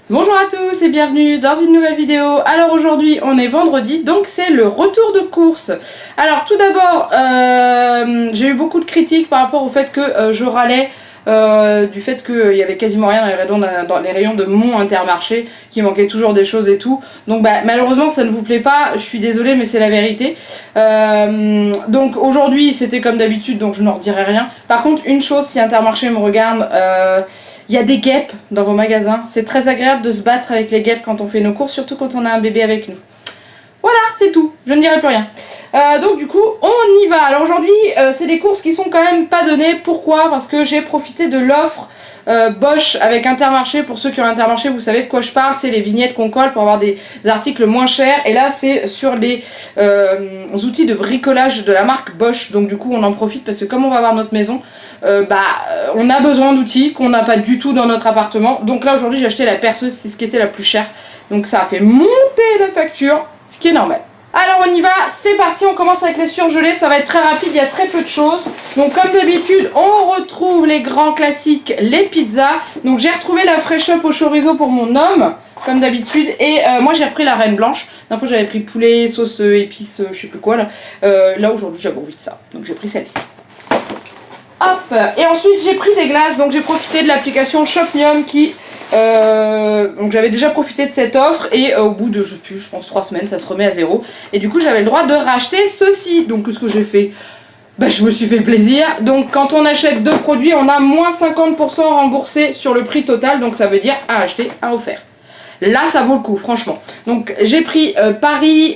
Bonjour à tous et bienvenue dans une nouvelle vidéo. Alors aujourd'hui on est vendredi, donc c'est le retour de course. Alors tout d'abord, j'ai eu beaucoup de critiques par rapport au fait que je râlais du fait qu'il y avait quasiment rien dans les rayons de mon Intermarché, qu'il manquait toujours des choses et tout. Donc malheureusement ça ne vous plaît pas, je suis désolée mais c'est la vérité. Donc aujourd'hui c'était comme d'habitude, donc je n'en redirai rien. Par contre une chose, si Intermarché me regarde, il y a des guêpes dans vos magasins. C'est très agréable de se battre avec les guêpes quand on fait nos courses, surtout quand on a un bébé avec nous. Voilà, c'est tout. Je ne dirai plus rien. Donc du coup, on y va. Alors aujourd'hui, c'est des courses qui sont quand même pas données. Pourquoi? Parce que j'ai profité de l'offre Bosch avec Intermarché. Pour ceux qui ont Intermarché, vous savez de quoi je parle. C'est les vignettes qu'on colle pour avoir des articles moins chers. Et là, c'est sur les outils de bricolage de la marque Bosch. Donc du coup, on en profite parce que comme on va avoir notre maison, on a besoin d'outils qu'on n'a pas du tout dans notre appartement. Donc là, aujourd'hui, j'ai acheté la perceuse. C'est ce qui était la plus chère. Donc ça a fait monter la facture, ce qui est normal. Alors on y va, c'est parti, on commence avec les surgelés, ça va être très rapide, il y a très peu de choses. Donc comme d'habitude, on retrouve les grands classiques, les pizzas. Donc j'ai retrouvé la Fresh Up au chorizo pour mon homme, comme d'habitude. Et moi j'ai repris la Reine Blanche. La fois j'avais pris poulet, sauce, épices, je sais plus quoi là. Là aujourd'hui j'avais envie de ça, donc j'ai pris celle-ci. Hop, et ensuite j'ai pris des glaces, donc j'ai profité de l'application Shopmium qui... donc j'avais déjà profité de cette offre et au bout de je pense 3 semaines ça se remet à zéro et du coup j'avais le droit de racheter ceci. Donc ce que j'ai fait, je me suis fait plaisir. Donc quand on achète 2 produits on a moins 50% remboursé sur le prix total, donc ça veut dire un acheté, un offert. Là ça vaut le coup franchement. Donc j'ai pris Paris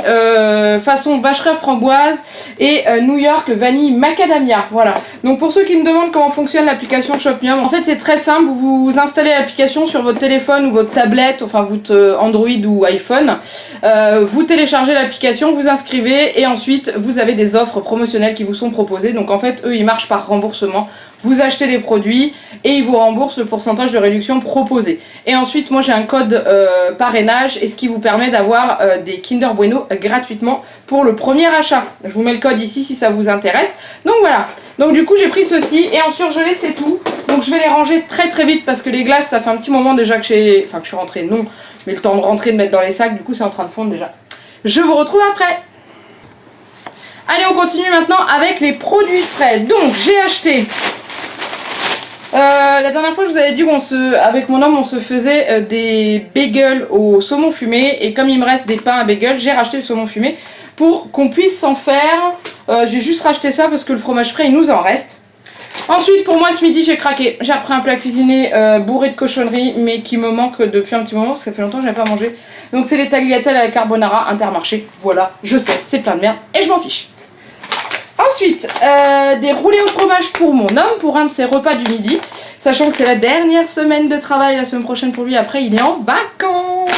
façon vacherin framboise et New York vanille macadamia. Voilà. Donc pour ceux qui me demandent comment fonctionne l'application Shopmium, en fait c'est très simple. Vous installez l'application sur votre téléphone ou votre tablette, enfin votre Android ou iPhone. Vous téléchargez l'application, vous inscrivez et ensuite vous avez des offres promotionnelles qui vous sont proposées. Donc en fait eux ils marchent par remboursement. Vous achetez des produits et ils vous remboursent le pourcentage de réduction proposé. Et ensuite, moi j'ai un code parrainage et ce qui vous permet d'avoir des Kinder Bueno gratuitement pour le premier achat. Je vous mets le code ici si ça vous intéresse. Donc voilà. Donc du coup j'ai pris ceci et en surgelé c'est tout. Donc je vais les ranger très très vite parce que les glaces ça fait un petit moment déjà que je suis rentrée, non, mais le temps de rentrer, de mettre dans les sacs, du coup c'est en train de fondre déjà. Je vous retrouve après. Allez, on continue maintenant avec les produits frais. Donc j'ai acheté... la dernière fois je vous avais dit qu'avec mon homme on se faisait des bagels au saumon fumé. Et comme il me reste des pains à bagels, j'ai racheté le saumon fumé pour qu'on puisse s'en faire. J'ai juste racheté ça parce que le fromage frais il nous en reste. Ensuite pour moi ce midi j'ai craqué. J'ai repris un plat cuisiné bourré de cochonneries mais qui me manque depuis un petit moment parce que ça fait longtemps que je n'ai pas mangé. Donc c'est les tagliatelles à la carbonara Intermarché. Voilà, je sais, c'est plein de merde et je m'en fiche. Ensuite, des roulés au fromage pour mon homme, pour un de ses repas du midi. Sachant que c'est la dernière semaine de travail la semaine prochaine pour lui, après il est en vacances.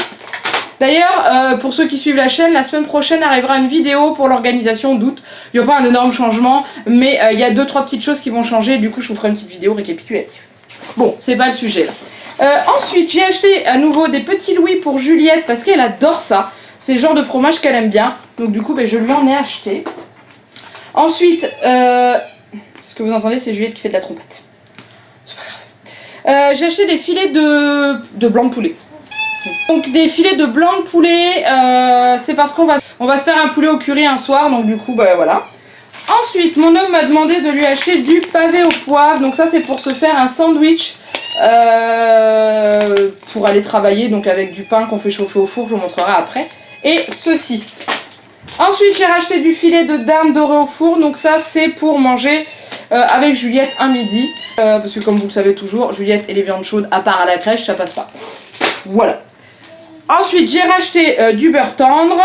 D'ailleurs, pour ceux qui suivent la chaîne, la semaine prochaine arrivera une vidéo pour l'organisation d'août. Il n'y a pas un énorme changement, mais il y a 2-3 petites choses qui vont changer, du coup je vous ferai une petite vidéo récapitulative. Bon, c'est pas le sujet là. Ensuite, j'ai acheté à nouveau des petits louis pour Juliette parce qu'elle adore ça. C'est le genre de fromage qu'elle aime bien, donc du coup je lui en ai acheté. Ensuite, ce que vous entendez, c'est Juliette qui fait de la trompette. C'est pas grave. J'ai acheté des filets de blanc de poulet. Donc des filets de blanc de poulet, c'est parce qu'on va se faire un poulet au curry un soir, donc du coup, voilà. Ensuite, mon homme m'a demandé de lui acheter du pavé au poivre. Donc ça, c'est pour se faire un sandwich pour aller travailler, donc avec du pain qu'on fait chauffer au four, je vous montrerai après. Et ceci. Ensuite j'ai racheté du filet de dinde doré au four, donc ça c'est pour manger avec Juliette un midi. Parce que comme vous le savez toujours, Juliette et les viandes chaudes à part à la crèche ça passe pas. Voilà. Ensuite j'ai racheté du beurre tendre,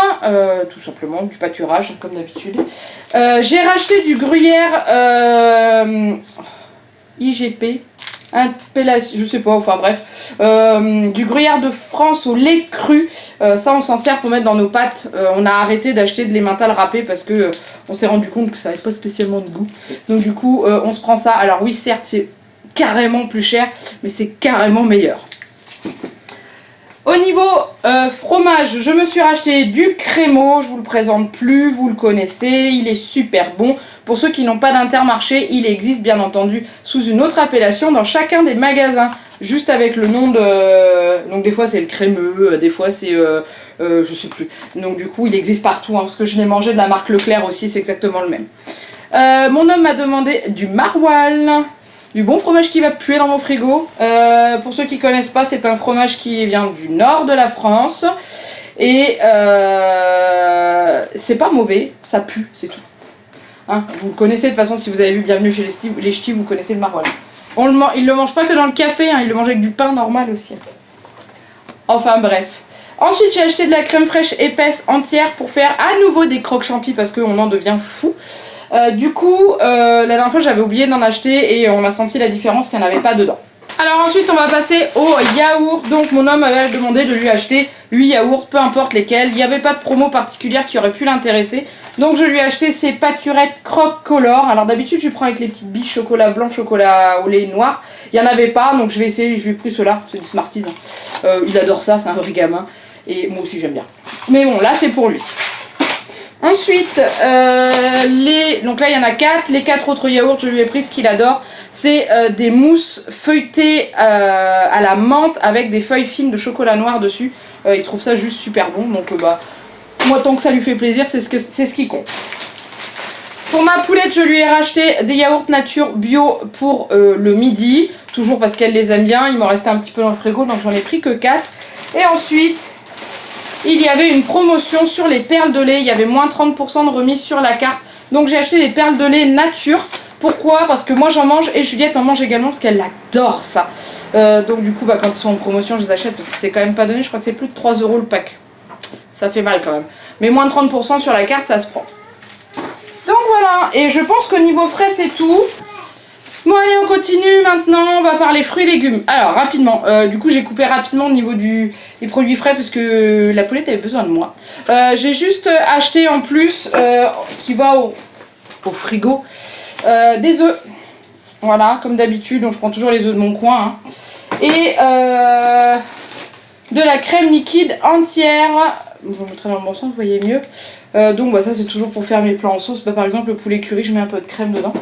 tout simplement, du pâturage comme d'habitude. J'ai racheté du gruyère IGP. Je sais pas, enfin bref, du gruyère de France au lait cru. Ça on s'en sert pour mettre dans nos pâtes. On a arrêté d'acheter de l'emmental râpé parce que on s'est rendu compte que ça n'avait pas spécialement de goût. Donc du coup on se prend ça. Alors oui certes c'est carrément plus cher, mais c'est carrément meilleur. Au niveau fromage, je me suis racheté du crémeau, je vous le présente plus, vous le connaissez, il est super bon. Pour ceux qui n'ont pas d'Intermarché, il existe bien entendu sous une autre appellation dans chacun des magasins juste avec le nom de... Donc des fois c'est le crémeux, des fois c'est... je sais plus. Donc du coup il existe partout, hein, parce que je l'ai mangé de la marque Leclerc aussi, c'est exactement le même. Mon homme m'a demandé du maroilles, du bon fromage qui va puer dans mon frigo. Pour ceux qui connaissent pas, c'est un fromage qui vient du nord de la France. Et c'est pas mauvais, ça pue, c'est tout. Hein, vous le connaissez de toute façon, si vous avez vu Bienvenue chez les Ch'tis, vous connaissez le maroilles. Il le mange pas que dans le café, hein, il le mange avec du pain normal aussi. Enfin bref. Ensuite j'ai acheté de la crème fraîche épaisse entière pour faire à nouveau des croque champis parce qu'on en devient fou. Du coup la dernière fois j'avais oublié d'en acheter et on a senti la différence qu'il n'y en avait pas dedans. Alors ensuite on va passer au yaourt. Donc mon homme avait demandé de lui acheter 8 yaourts, peu importe lesquels. Il n'y avait pas de promo particulière qui aurait pu l'intéresser. Donc je lui ai acheté ces pâturettes Croque Color. Alors d'habitude je prends avec les petites billes chocolat blanc, chocolat au lait noir. Il n'y en avait pas, donc je vais essayer, je lui ai pris ceux-là, c'est des Smarties. Il adore ça, c'est un vrai gamin. Et moi aussi j'aime bien. Mais bon, là c'est pour lui. Ensuite, donc là il y en a 4. Les 4 autres yaourts, je lui ai pris ce qu'il adore. C'est des mousses feuilletées à la menthe avec des feuilles fines de chocolat noir dessus. Il trouve ça juste super bon. Donc moi tant que ça lui fait plaisir, c'est ce qui compte. Pour ma poulette, je lui ai racheté des yaourts nature bio pour le midi. Toujours parce qu'elle les aime bien. Il m'en restait un petit peu dans le frigo, donc j'en ai pris que 4. Et ensuite... il y avait une promotion sur les perles de lait, il y avait moins 30% de remise sur la carte. Donc j'ai acheté des perles de lait nature. Pourquoi? Parce que moi j'en mange et Juliette en mange également parce qu'elle adore ça. Donc du coup quand ils sont en promotion je les achète parce que c'est quand même pas donné, je crois que c'est plus de 3 € le pack. Ça fait mal quand même. Mais moins de 30% sur la carte ça se prend. Donc voilà, et je pense qu'au niveau frais c'est tout. Bon allez on continue maintenant, on va parler fruits et légumes. Alors rapidement, du coup j'ai coupé rapidement au niveau des produits frais parce que la poulette avait besoin de moi. J'ai juste acheté en plus, qui va au frigo, des œufs. Voilà, comme d'habitude, donc je prends toujours les œufs de mon coin. Hein. Et de la crème liquide entière. Je vous montrer dans le bon sens, vous voyez mieux. Donc ça c'est toujours pour faire mes plats en sauce. Par exemple le poulet curry, je mets un peu de crème dedans.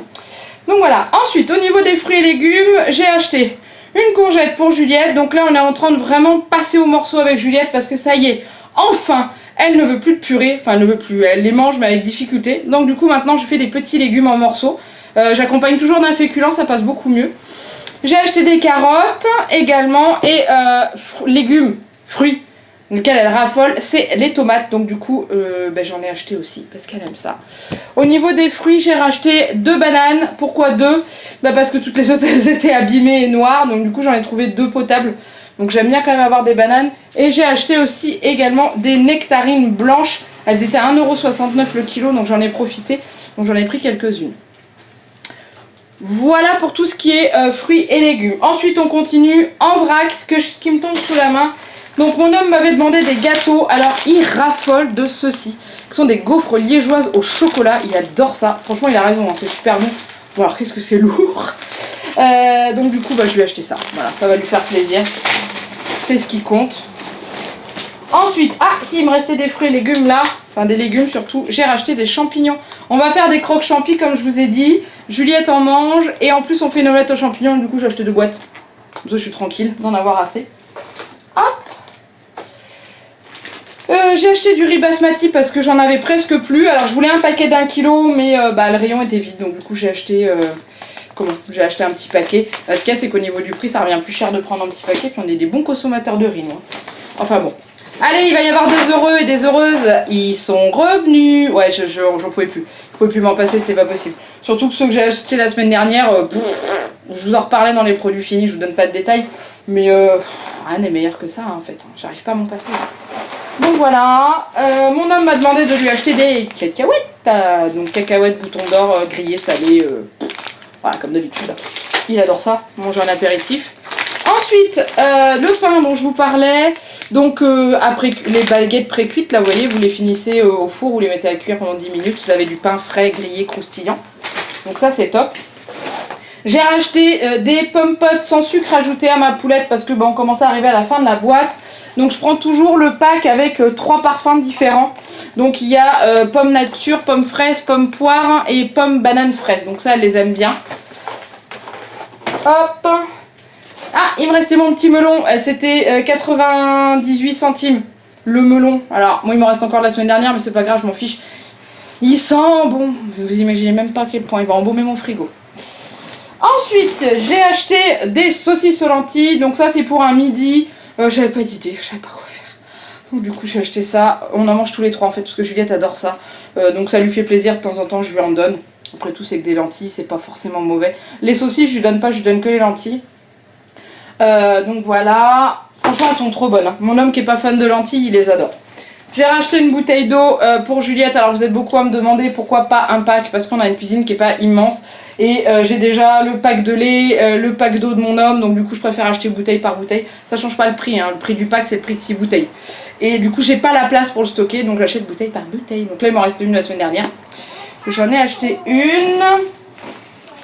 Donc voilà, ensuite au niveau des fruits et légumes, j'ai acheté une courgette pour Juliette. Donc là on est en train de vraiment passer au morceau avec Juliette parce que ça y est, enfin, elle ne veut plus de purée. Enfin elle ne veut plus, elle les mange mais avec difficulté. Donc du coup maintenant je fais des petits légumes en morceaux. J'accompagne toujours d'un féculent, ça passe beaucoup mieux. J'ai acheté des carottes également et légumes, fruits. Lequel elle raffole, c'est les tomates. Donc du coup j'en ai acheté aussi parce qu'elle aime ça. Au niveau des fruits, j'ai racheté 2 bananes. Pourquoi 2? Parce que toutes les autres elles étaient abîmées et noires. Donc du coup j'en ai trouvé 2 potables. Donc j'aime bien quand même avoir des bananes. Et j'ai acheté aussi également des nectarines blanches. Elles étaient à 1,69 € le kilo, donc j'en ai profité. Donc j'en ai pris quelques-unes. Voilà pour tout ce qui est fruits et légumes. Ensuite on continue en vrac, ce qui me tombe sous la main. Donc mon homme m'avait demandé des gâteaux, alors il raffole de ceux-ci, qui sont des gaufres liégeoises au chocolat, il adore ça, franchement il a raison, hein, c'est super bon. Bon alors qu'est-ce que c'est lourd. Donc du coup je lui ai acheté ça, voilà, ça va lui faire plaisir, c'est ce qui compte. Ensuite, il me restait des fruits et légumes là, enfin des légumes surtout, j'ai racheté des champignons. On va faire des croque champis comme je vous ai dit, Juliette en mange, et en plus on fait une omelette aux champignons, du coup j'ai acheté 2 boîtes. Comme ça je suis tranquille d'en avoir assez. Hop. J'ai acheté du riz basmati parce que j'en avais presque plus. Alors je voulais un paquet d'1 kg mais le rayon était vide. Donc du coup j'ai acheté j'ai acheté un petit paquet. Ce qu'il y a c'est qu'au niveau du prix ça revient plus cher de prendre un petit paquet. Puis on est des bons consommateurs de riz nous. Enfin bon. Allez, il va y avoir des heureux et des heureuses. Ils sont revenus. Ouais, j'en pouvais plus. Je pouvais plus m'en passer, c'était pas possible. Surtout que ceux que j'ai achetés la semaine dernière, je vous en reparlais dans les produits finis, je vous donne pas de détails. Mais rien n'est meilleur que ça en fait. J'arrive pas à m'en passer. Donc voilà, mon homme m'a demandé de lui acheter des cacahuètes. Donc cacahuètes, boutons d'or, grillés, salés. Voilà, comme d'habitude. Il adore ça, manger en apéritif. Ensuite, le pain dont je vous parlais. Donc après les baguettes pré-cuites, là vous voyez, vous les finissez au four, vous les mettez à cuire pendant 10 minutes. Vous avez du pain frais, grillé, croustillant. Donc ça c'est top. J'ai racheté des pommes potes sans sucre ajouté à ma poulette parce que on commence à arriver à la fin de la boîte. Donc je prends toujours le pack avec 3 parfums différents. Donc il y a pomme nature, pomme fraise, pomme poire et pomme banane fraise. Donc ça elle les aime bien. Hop. Ah, il me restait mon petit melon, c'était 98 centimes le melon. Alors, moi il me reste encore de la semaine dernière, mais c'est pas grave, je m'en fiche. Il sent bon, vous imaginez même pas à quel point il va embaumer mon frigo. Ensuite, j'ai acheté des saucisses aux lentilles, donc ça c'est pour un midi. J'avais pas d'idée, je savais pas quoi faire. Donc du coup j'ai acheté ça, on en mange tous les trois en fait, parce que Juliette adore ça. Donc ça lui fait plaisir, de temps en temps je lui en donne. Après tout c'est que des lentilles, c'est pas forcément mauvais. Les saucisses je lui donne pas, je lui donne que les lentilles. Donc voilà, franchement elles sont trop bonnes. Hein. Mon homme qui est pas fan de lentilles, il les adore. J'ai racheté une bouteille d'eau pour Juliette. Alors vous êtes beaucoup à me demander pourquoi pas un pack, parce qu'on a une cuisine qui est pas immense. Et j'ai déjà le pack de lait, le pack d'eau de mon homme, donc du coup je préfère acheter bouteille par bouteille. Ça change pas le prix, hein. Le prix du pack c'est le prix de 6 bouteilles. Et du coup j'ai pas la place pour le stocker, donc j'achète bouteille par bouteille. Donc là il m'en restait une la semaine dernière. J'en ai acheté une.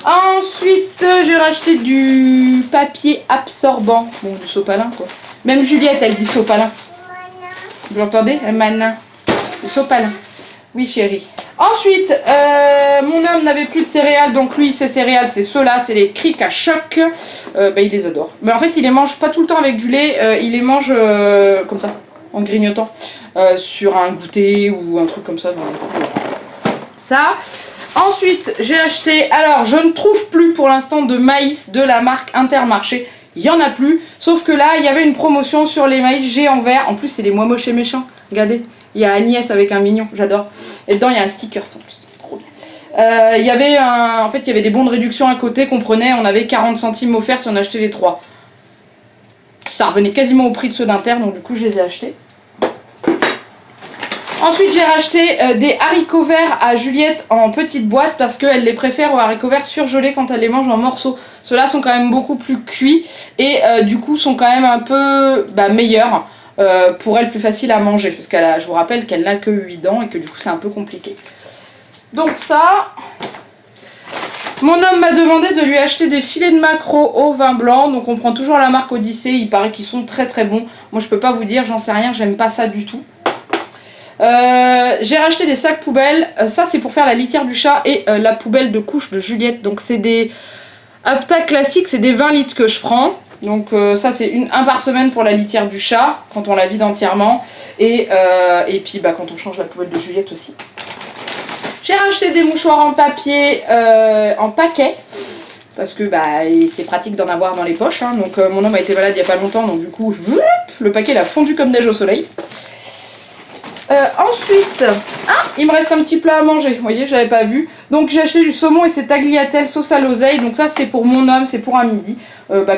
Ensuite j'ai racheté du papier absorbant, bon du sopalin quoi. Même Juliette elle dit sopalin. Vous l'entendez? Manin. Le sopalin. Oui chérie. Ensuite, mon homme n'avait plus de céréales, donc lui ses céréales c'est ceux-là, c'est les crics à choc. Il les adore. Mais en fait il les mange pas tout le temps avec du lait, il les mange comme ça, en grignotant, sur un goûter ou un truc comme ça. Ça. Ensuite j'ai acheté, alors je ne trouve plus pour l'instant de maïs de la marque Intermarché. Il n'y en a plus, sauf que là il y avait une promotion sur les maïs géants verts. En plus c'est les moins moches et méchants, regardez. Il y a Agnès avec un mignon, j'adore. Et dedans il y a un sticker en plus, trop bien. Il y avait en fait il y avait des bons de réduction à côté qu'on prenait, on avait 40 centimes offerts si on achetait les 3. Ça revenait quasiment au prix de ceux d'Inter, donc du coup je les ai achetés. Ensuite j'ai racheté des haricots verts à Juliette en petite boîte parce qu'elle les préfère aux haricots verts surgelés quand elle les mange en morceaux. Ceux-là sont quand même beaucoup plus cuits et du coup sont quand même un peu meilleurs. Pour elle plus facile à manger parce qu'elle je vous rappelle qu'elle n'a que 8 dents et que du coup c'est un peu compliqué. Donc ça, mon homme m'a demandé de lui acheter des filets de maquereau au vin blanc, donc on prend toujours la marque Odyssée, il paraît qu'ils sont très très bons. Moi je peux pas vous dire, j'en sais rien, j'aime pas ça du tout. J'ai racheté des sacs poubelles, ça c'est pour faire la litière du chat et la poubelle de couche de Juliette, donc c'est des Apta classiques, c'est des 20 litres que je prends. Donc ça c'est un par semaine pour la litière du chat, quand on la vide entièrement. Et puis quand on change la poubelle de Juliette aussi. J'ai racheté des mouchoirs en papier, en paquet. Parce que c'est pratique d'en avoir dans les poches. Hein. Donc mon homme a été malade il n'y a pas longtemps, donc du coup, le paquet il a fondu comme neige au soleil. Ensuite, il me reste un petit plat à manger, vous voyez, j'avais pas vu. Donc j'ai acheté du saumon et c'est tagliatelle sauce à l'oseille. Donc ça c'est pour mon homme, c'est pour un midi.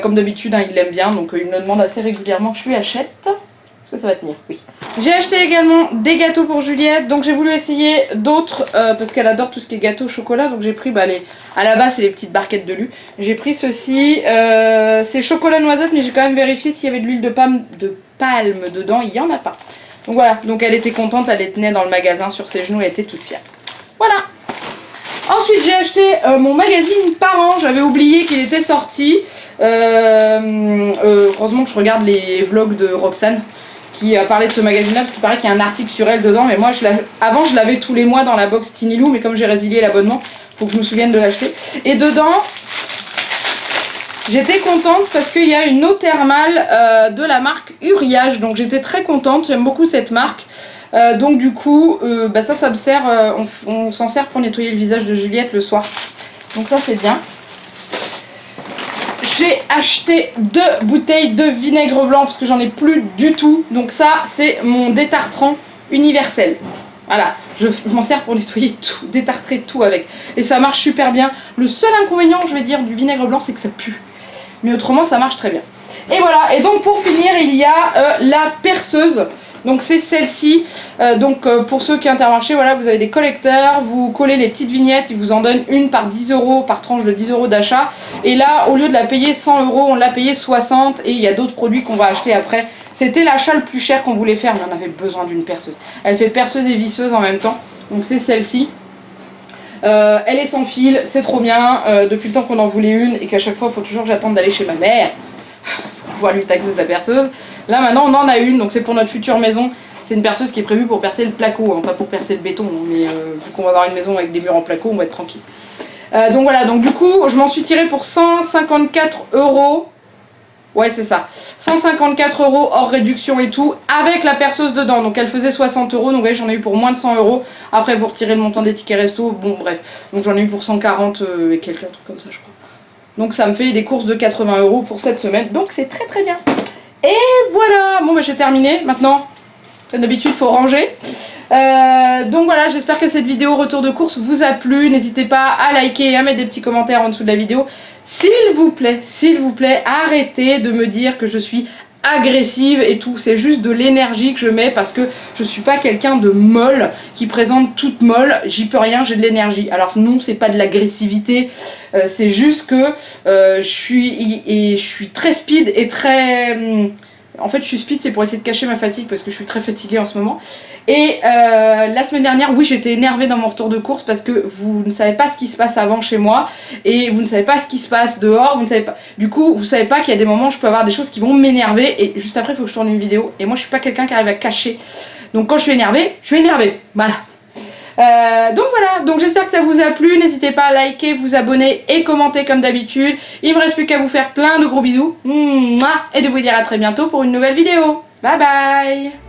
Comme d'habitude, il l'aime bien, donc il me demande assez régulièrement que je lui achète. Est-ce que ça va tenir? Oui. J'ai acheté également des gâteaux pour Juliette, donc j'ai voulu essayer d'autres, parce qu'elle adore tout ce qui est gâteau au chocolat. Donc j'ai pris, à la base c'est les petites barquettes de Lu. J'ai pris ceci, c'est chocolat noisette, mais j'ai quand même vérifié s'il y avait de l'huile de palme dedans, il n'y en a pas. Donc voilà, donc elle était contente, elle les tenait dans le magasin sur ses genoux, elle était toute fière. Voilà. Ensuite j'ai acheté mon magazine Parents, j'avais oublié qu'il était sorti. Heureusement que je regarde les vlogs de Roxane qui a parlé de ce magazine là, parce qu'il paraît qu'il y a un article sur elle dedans. Mais moi avant je l'avais tous les mois dans la box Tinilou, mais comme j'ai résilié l'abonnement, faut que je me souvienne de l'acheter. Et dedans, j'étais contente parce qu'il y a une eau thermale de la marque Uriage, donc j'étais très contente, j'aime beaucoup cette marque. Donc du coup, ça me sert, on s'en sert pour nettoyer le visage de Juliette le soir. Donc ça c'est bien. J'ai acheté 2 bouteilles de vinaigre blanc parce que j'en ai plus du tout. Donc ça c'est mon détartrant universel. Voilà, je m'en sers pour nettoyer tout, détartrer tout avec. Et ça marche super bien. Le seul inconvénient, je vais dire, du vinaigre blanc, c'est que ça pue. Mais autrement, ça marche très bien. Et voilà, et donc pour finir, il y a la perceuse. Donc c'est celle-ci. Pour ceux qui Intermarché, voilà, vous avez des collecteurs, vous collez les petites vignettes, ils vous en donnent une par 10 €, par tranche de 10 € d'achat. Et là, au lieu de la payer 100 €, on l'a payé 60. Et il y a d'autres produits qu'on va acheter après. C'était l'achat le plus cher qu'on voulait faire, mais on avait besoin d'une perceuse. Elle fait perceuse et visseuse en même temps. Donc c'est celle-ci. Elle est sans fil, c'est trop bien. Depuis le temps qu'on en voulait une et qu'à chaque fois, il faut toujours que j'attende d'aller chez ma mère pour pouvoir lui taxer de la perceuse. Là maintenant on en a une, donc c'est pour notre future maison. C'est une perceuse qui est prévue pour percer le placo, hein, pas pour percer le béton, mais vu qu'on va avoir une maison avec des murs en placo, on va être tranquille. Donc voilà, donc du coup je m'en suis tirée pour 154 €. Ouais, c'est ça. 154 € hors réduction et tout, avec la perceuse dedans. Donc elle faisait 60 €, donc vous voyez, j'en ai eu pour moins de 100 €. Après, vous retirez le montant des tickets resto, bon bref. Donc j'en ai eu pour 140 et quelques, un truc comme ça, je crois. Donc ça me fait des courses de 80 € pour cette semaine. Donc c'est très très bien. Et voilà, bon bah j'ai terminé. Maintenant, comme d'habitude, il faut ranger. Donc voilà, j'espère que cette vidéo retour de course vous a plu. N'hésitez pas à liker et à mettre des petits commentaires en dessous de la vidéo. S'il vous plaît, arrêtez de me dire que je suis agressive et tout. C'est juste de l'énergie que je mets parce que je suis pas quelqu'un de molle qui présente toute molle. J'y peux rien, j'ai de l'énergie. Alors non, c'est pas de l'agressivité. C'est juste que je suis très speed et très... En fait, je suis speed, c'est pour essayer de cacher ma fatigue parce que je suis très fatiguée en ce moment. Et la semaine dernière, oui, j'étais énervée dans mon retour de course parce que vous ne savez pas ce qui se passe avant chez moi et vous ne savez pas ce qui se passe dehors. Vous ne savez pas. Du coup, vous savez pas qu'il y a des moments où je peux avoir des choses qui vont m'énerver et juste après, il faut que je tourne une vidéo. Et moi, je suis pas quelqu'un qui arrive à cacher. Donc, quand je suis énervée, je suis énervée. Voilà. Donc voilà, donc j'espère que ça vous a plu, n'hésitez pas à liker, vous abonner et commenter comme d'habitude. Il me reste plus qu'à vous faire plein de gros bisous et de vous dire à très bientôt pour une nouvelle vidéo. Bye bye.